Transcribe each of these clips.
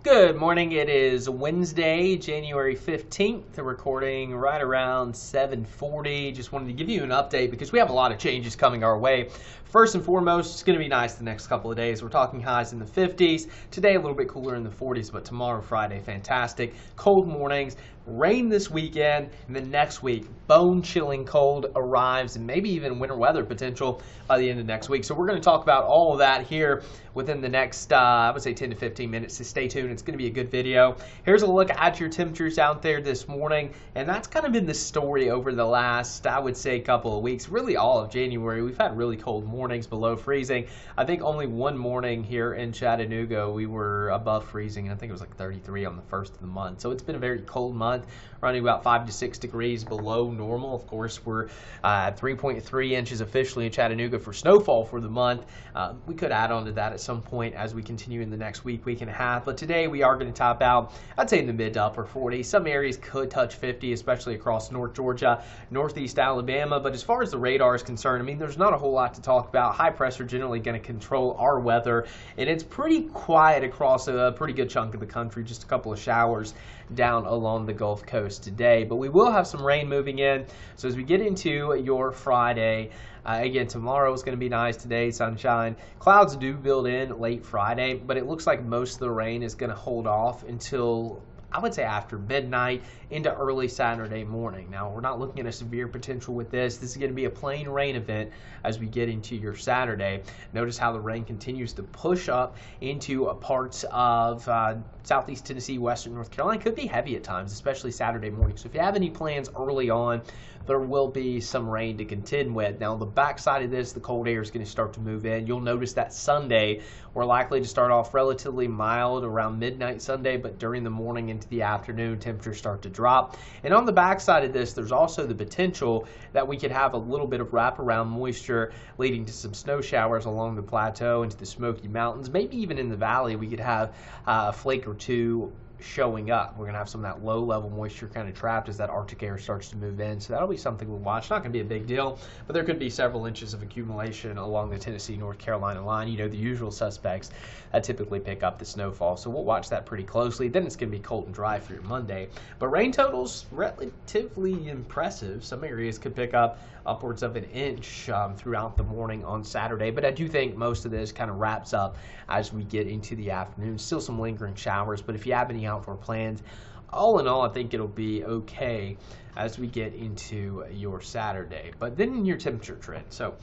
Good morning. It is Wednesday, January 15th. Recording right around 7:40. Just wanted to give you an update because we have a lot of changes coming our way. First and foremost, it's going to be nice the next couple of days. We're talking highs in the 50s. Today, a little bit cooler in the 40s, but tomorrow, Friday, fantastic. Cold mornings, rain this weekend, and then next week, bone-chilling cold arrives, and maybe even winter weather potential by the end of next week. So we're going to talk about all of that here within the next, I would say 10 to 15 minutes, so stay tuned. It's going to be a good video. Here's a look at your temperatures out there this morning, and that's kind of been the story over the last, I would say, couple of weeks, really all of January. We've had really cold mornings below freezing. I think only one morning here in Chattanooga we were above freezing, and I think it was like 33 on the first of the month. So it's been a very cold month, running about 5 to 6 degrees below normal. Of course, we're 3.3 inches officially in Chattanooga for snowfall for the month. We could add on to that at some point as we continue in the next week and a half. But today we are going to top out, I'd say, in the mid to upper 40s. Some areas could touch 50, especially across North Georgia, Northeast Alabama. But as far as the radar is concerned, I mean, there's not a whole lot to talk about. High pressure generally going to control our weather, and it's pretty quiet across a pretty good chunk of the country. Just a couple of showers down along the Gulf Coast today, but we will have some rain moving in. So as we get into your Friday, again, tomorrow is going to be nice. Today, sunshine. Clouds do build in late Friday, but it looks like most of the rain is going to hold off until, I would say, after midnight into early Saturday morning. Now, we're not looking at a severe potential with this. This is going to be a plain rain event as we get into your Saturday. Notice how the rain continues to push up into parts of southeast Tennessee, western North Carolina. It could be heavy at times, especially Saturday morning. So if you have any plans early on, there will be some rain to contend with. Now, on the backside of this, the cold air is going to start to move in. You'll notice that Sunday, we're likely to start off relatively mild around midnight Sunday, but during the morning into the afternoon, temperatures start to drop. And on the backside of this, there's also the potential that we could have a little bit of wraparound moisture leading to some snow showers along the plateau into the Smoky Mountains. Maybe even in the valley, we could have a flake or two showing up. We're going to have some of that low level moisture kind of trapped as that Arctic air starts to move in. So that'll be something we'll watch. Not going to be a big deal, but there could be several inches of accumulation along the Tennessee-North Carolina line. You know, the usual suspects that typically pick up the snowfall. So we'll watch that pretty closely. Then it's going to be cold and dry for your Monday. But rain totals relatively impressive. Some areas could pick up upwards of an inch throughout the morning on Saturday. But I do think most of this kind of wraps up as we get into the afternoon. Still some lingering showers, but if you have any outdoor plans, all in all, I think it'll be okay as we get into your Saturday. But then your temperature trend. So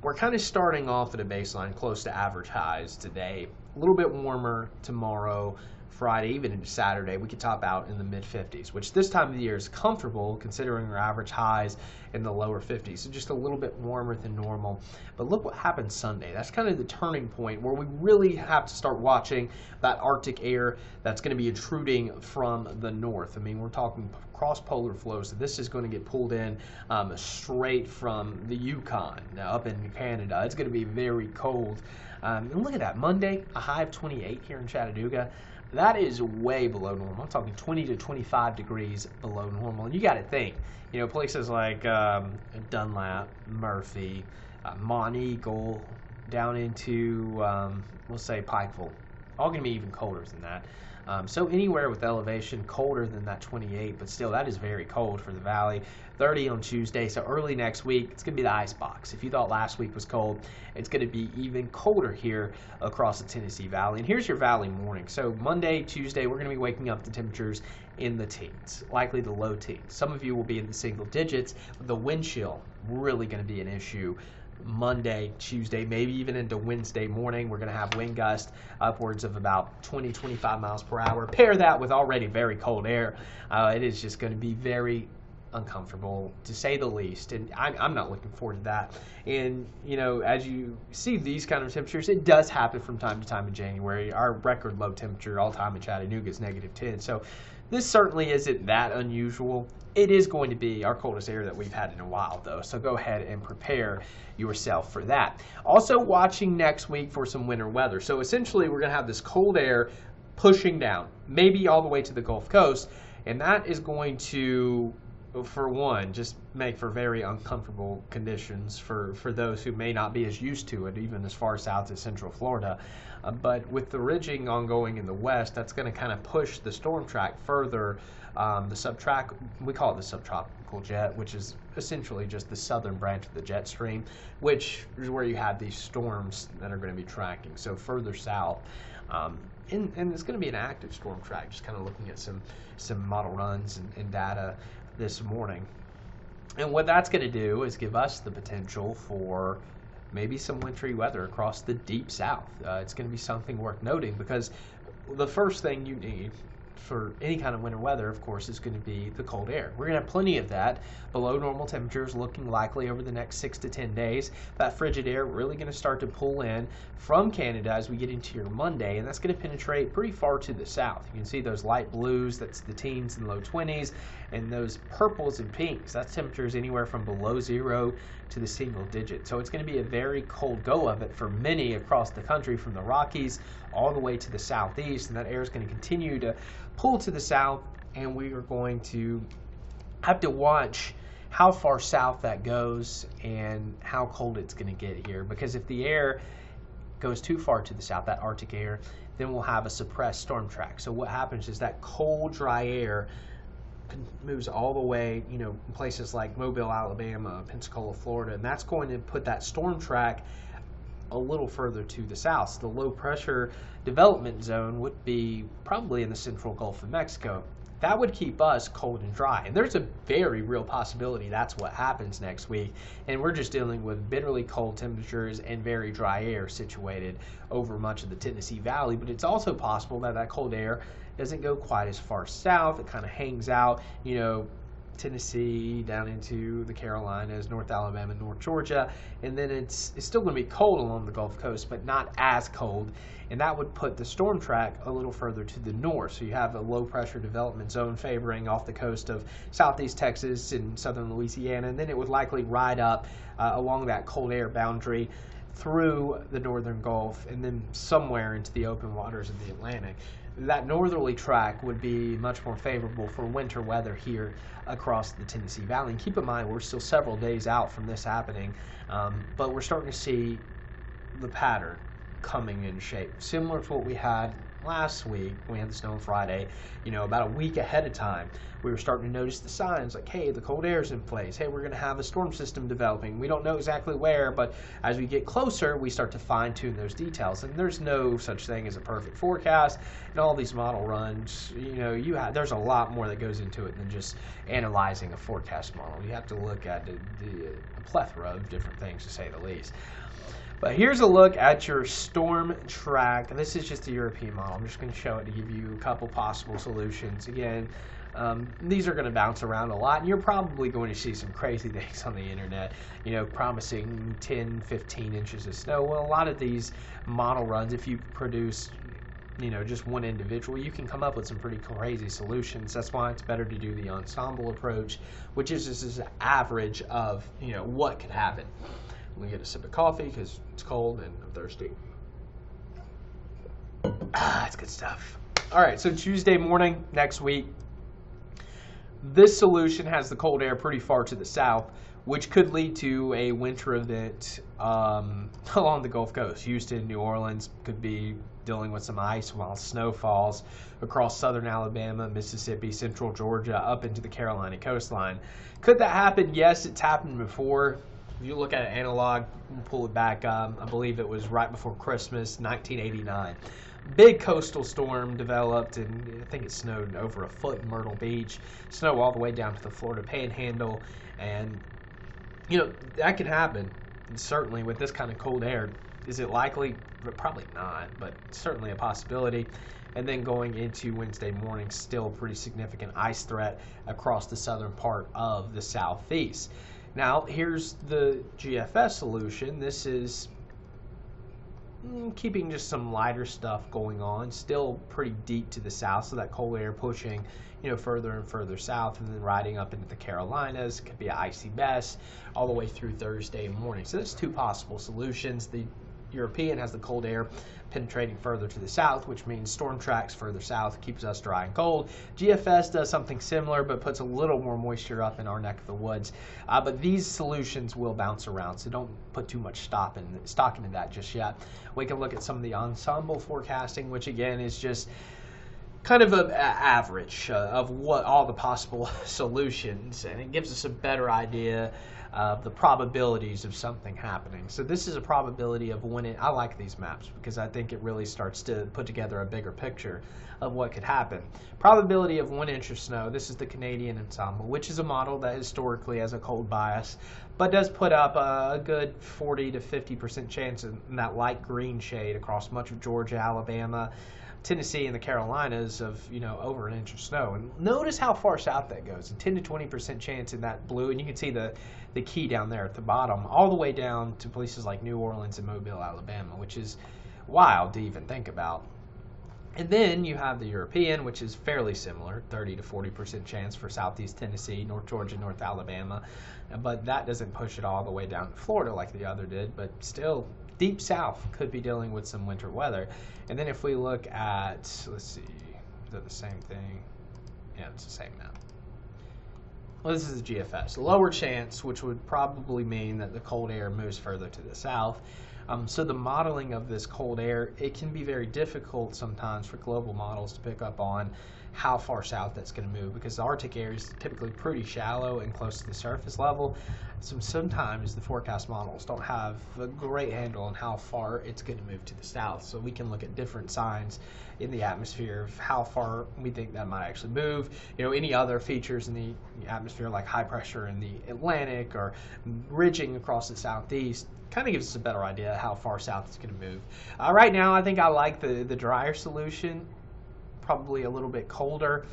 we're kind of starting off at a baseline close to average highs today. A little bit warmer tomorrow, Friday, even into Saturday. We could top out in the mid-50s, which this time of the year is comfortable considering our average highs in the lower 50s. So just a little bit warmer than normal. But look what happens Sunday. That's kind of the turning point where we really have to start watching that Arctic air that's going to be intruding from the north. I mean, we're talking cross-polar flows. So this is going to get pulled in straight from the Yukon up in Canada. It's going to be very cold. And look at that. Monday, a high of 28 here in Chattanooga. That is way below normal. I'm talking 20 to 25 degrees below normal. And you got to think, you know, places like Dunlap, Murphy, Monteagle, down into, we'll say, Pikeville, all going to be even colder than that. So anywhere with elevation colder than that 28, but still that is very cold for the valley. 30 on Tuesday, so early next week, it's going to be the ice box. If you thought last week was cold, it's going to be even colder here across the Tennessee Valley. And here's your valley morning. So Monday, Tuesday, we're going to be waking up to temperatures in the teens, likely the low teens. Some of you will be in the single digits. The wind chill really going to be an issue Monday, Tuesday, maybe even into Wednesday morning. We're going to have wind gusts upwards of about 20, 25 miles per hour. Pair that with already very cold air. It is just going to be very uncomfortable, to say the least, and I'm not looking forward to that. And, you know, as you see these kind of temperatures, it does happen from time to time in January. Our record low temperature all time in Chattanooga is -10, so this certainly isn't that unusual. It is going to be our coldest air that we've had in a while, though, so go ahead and prepare yourself for that. Also watching next week for some winter weather. So essentially we're going to have this cold air pushing down, maybe all the way to the Gulf Coast, and that is going to for one, just make for very uncomfortable conditions for those who may not be as used to it, even as far south as Central Florida. But with the ridging ongoing in the west, that's going to kind of push the storm track further. We call it the subtropical jet, which is essentially just the southern branch of the jet stream, which is where you have these storms that are going to be tracking. So further south. And it's going to be an active storm track, just kind of looking at some model runs and data this morning. And what that's going to do is give us the potential for maybe some wintry weather across the deep south. It's going to be something worth noting, because the first thing you need for any kind of winter weather, of course, is going to be the cold air. We're going to have plenty of that. Below normal temperatures looking likely over the next 6 to 10 days. That frigid air really going to start to pull in from Canada as we get into your Monday, and that's going to penetrate pretty far to the south. You can see those light blues, that's the teens and low 20s, and those purples and pinks, that's temperatures anywhere from below zero to the single digit. So it's going to be a very cold go of it for many across the country, from the Rockies all the way to the southeast, and that air is going to continue to pull to the south, and we are going to have to watch how far south that goes and how cold it's going to get here, because if the air goes too far to the south, that Arctic air, then we'll have a suppressed storm track. So what happens is that cold, dry air moves all the way, in places like Mobile, Alabama, Pensacola, Florida, and that's going to put that storm track a little further to the south. So the low pressure development zone would be probably in the central Gulf of Mexico. That would keep us cold and dry, and there's a very real possibility that's what happens next week, and we're just dealing with bitterly cold temperatures and very dry air situated over much of the Tennessee Valley. But it's also possible that that cold air doesn't go quite as far south. It kind of hangs out, Tennessee down into the Carolinas, North Alabama, North Georgia, and then it's still going to be cold along the Gulf Coast, but not as cold, and that would put the storm track a little further to the north. So you have a low pressure development zone favoring off the coast of southeast Texas and southern Louisiana, and then it would likely ride up along that cold air boundary through the northern Gulf and then somewhere into the open waters of the Atlantic. That northerly track would be much more favorable for winter weather here across the Tennessee Valley. And keep in mind, we're still several days out from this happening, but we're starting to see the pattern coming in shape, similar to what we had last week. We had the snow on Friday, about a week ahead of time. We were starting to notice the signs like, hey, the cold air is in place. Hey, we're going to have a storm system developing. We don't know exactly where, but as we get closer, we start to fine tune those details. And there's no such thing as a perfect forecast. And all these model runs, there's a lot more that goes into it than just analyzing a forecast model. You have to look at a plethora of different things, to say the least. But here's a look at your storm track. This is just a European model. I'm just going to show it to give you a couple possible solutions. Again, these are going to bounce around a lot, and you're probably going to see some crazy things on the internet, promising 10, 15 inches of snow. Well, a lot of these model runs, if you produce just one individual, you can come up with some pretty crazy solutions. That's why it's better to do the ensemble approach, which is just an average of what could happen. I'm going to get a sip of coffee because it's cold and I'm thirsty. It's good stuff. All right, so Tuesday morning next week, this solution has the cold air pretty far to the south, which could lead to a winter event along the Gulf Coast. Houston, New Orleans could be dealing with some ice while snow falls across southern Alabama, Mississippi, central Georgia, up into the Carolina coastline. Could that happen? Yes, it's happened before. If you look at an analog, pull it back, I believe it was right before Christmas, 1989. Big coastal storm developed, and I think it snowed over a foot in Myrtle Beach. Snow all the way down to the Florida Panhandle, and that could happen. And certainly with this kind of cold air, is it likely? Probably not, but certainly a possibility. And then going into Wednesday morning, still pretty significant ice threat across the southern part of the southeast. Now, here's the GFS solution. This is keeping just some lighter stuff going on, still pretty deep to the south, so that cold air pushing further and further south, and then riding up into the Carolinas. Could be an icy mess all the way through Thursday morning. So that's two possible solutions. The European has the cold air penetrating further to the south, which means storm tracks further south, keeps us dry and cold. GFS does something similar, but puts a little more moisture up in our neck of the woods. But these solutions will bounce around, so don't put too much stock into that just yet. We can look at some of the ensemble forecasting, which again is just kind of an average of what all the possible solutions, and it gives us a better idea of the probabilities of something happening. So this is a probability of when I like these maps because I think it really starts to put together a bigger picture of what could happen. Probability of 1 inch of snow. This is the Canadian ensemble, which is a model that historically has a cold bias, but does put up a good 40 to 50% chance in that light green shade across much of Georgia, Alabama, Tennessee, and the Carolinas of, over 1 inch of snow. And notice how far south that goes, a 10 to 20% chance in that blue, and you can see the key down there at the bottom, all the way down to places like New Orleans and Mobile, Alabama, which is wild to even think about. And then you have the European, which is fairly similar, 30 to 40% chance for southeast Tennessee, North Georgia, North Alabama, but that doesn't push it all the way down to Florida like the other did, but still deep south could be dealing with some winter weather. And then if we look at, let's see, is that the same thing? Yeah, it's the same map. Well, this is the GFS. Lower chance, which would probably mean that the cold air moves further to the south. So the modeling of this cold air, it can be very difficult sometimes for global models to pick up on how far south that's going to move, because the Arctic air is typically pretty shallow and close to the surface level. So sometimes the forecast models don't have a great handle on how far it's going to move to the south. So we can look at different signs in the atmosphere of how far we think that might actually move. Any other features in the atmosphere like high pressure in the Atlantic or ridging across the southeast kind of gives us a better idea how far south it's going to move. Right now, I think I like the drier solution, probably a little bit colder,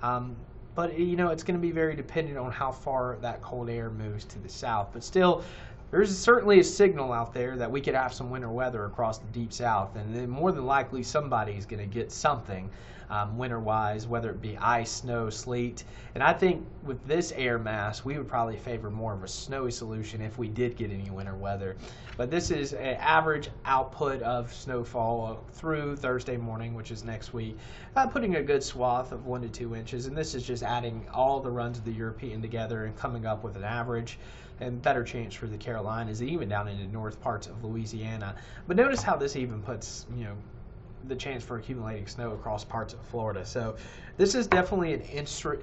but it's going to be very dependent on how far that cold air moves to the south. But still, there's certainly a signal out there that we could have some winter weather across the deep south, and then more than likely somebody's going to get something winter-wise, whether it be ice, snow, sleet. And I think with this air mass, we would probably favor more of a snowy solution if we did get any winter weather. But this is an average output of snowfall through Thursday morning, which is next week, putting a good swath of 1 to 2 inches. And this is just adding all the runs of the European together and coming up with an average, and better chance for the Carolinas, even down into north parts of Louisiana. But notice how this even puts, the chance for accumulating snow across parts of Florida. So this is definitely an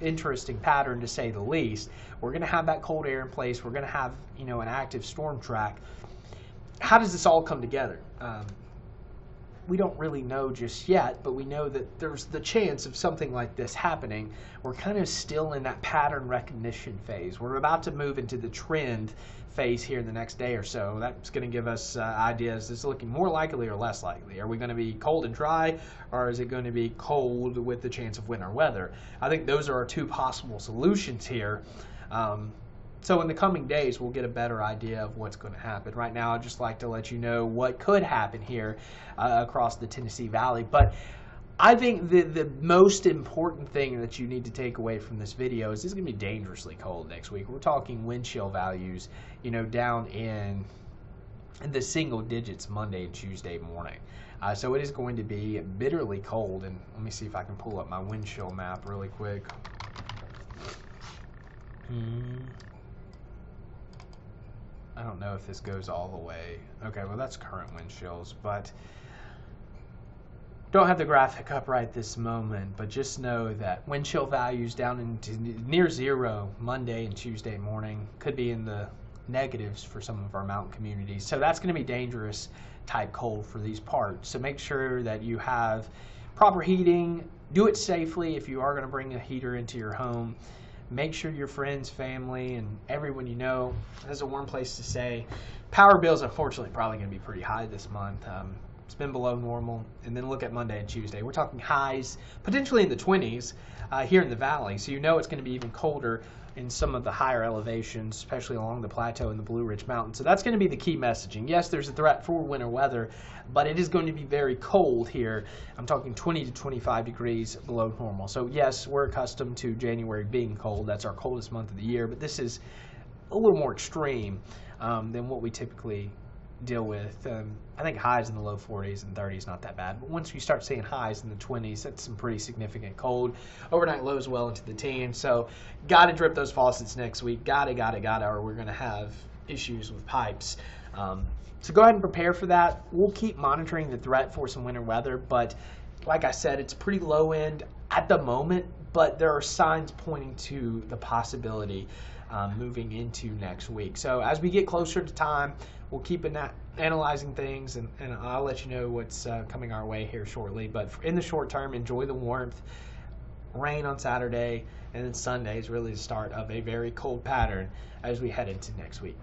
interesting pattern, to say the least. We're going to have that cold air in place. We're going to have, an active storm track. How does this all come together? We don't really know just yet, but we know that there's the chance of something like this happening. We're kind of still in that pattern recognition phase. We're about to move into the trend phase here in the next day or so. That's going to give us ideas. Is it looking more likely or less likely? Are we going to be cold and dry, or is it going to be cold with the chance of winter weather? I think those are our two possible solutions here. So in the coming days, we'll get a better idea of what's going to happen. Right now, I'd just like to let you know what could happen here across the Tennessee Valley. But I think the most important thing that you need to take away from this video is it's going to be dangerously cold next week. We're talking wind chill values, down in the single digits Monday and Tuesday morning. So it is going to be bitterly cold. And let me see if I can pull up my wind chill map really quick. I don't know if this goes all the way. Okay, well that's current wind chills, but don't have the graphic up right this moment, but just know that wind chill values down into near zero Monday and Tuesday morning, could be in the negatives for some of our mountain communities. So that's going to be dangerous type cold for these parts. So make sure that you have proper heating. Do it safely if you are going to bring a heater into your home. Make sure your friends, family, and everyone you know has a warm place to stay. Power bills, unfortunately, probably going to be pretty high this month. It's been below normal. And then look at Monday and Tuesday. We're talking highs, potentially in the 20s here in the valley. So it's going to be even colder in some of the higher elevations, especially along the plateau and the Blue Ridge Mountains. So that's going to be the key messaging. Yes, there's a threat for winter weather, but it is going to be very cold here. I'm talking 20 to 25 degrees below normal. So yes, we're accustomed to January being cold. That's our coldest month of the year, but this is a little more extreme than what we typically deal with. I think highs in the low 40s and 30s not that bad, but once you start seeing highs in the 20s, that's some pretty significant cold. Overnight lows well into the teens, so got to drip those faucets next week. Gotta, or we're going to have issues with pipes. So go ahead and prepare for that. We'll keep monitoring the threat for some winter weather, but like I said, it's pretty low end at the moment, but there are signs pointing to the possibility moving into next week. So as we get closer to time, we'll keep analyzing things, and I'll let you know what's coming our way here shortly. But in the short term, enjoy the warmth. Rain on Saturday, and then Sunday is really the start of a very cold pattern as we head into next week.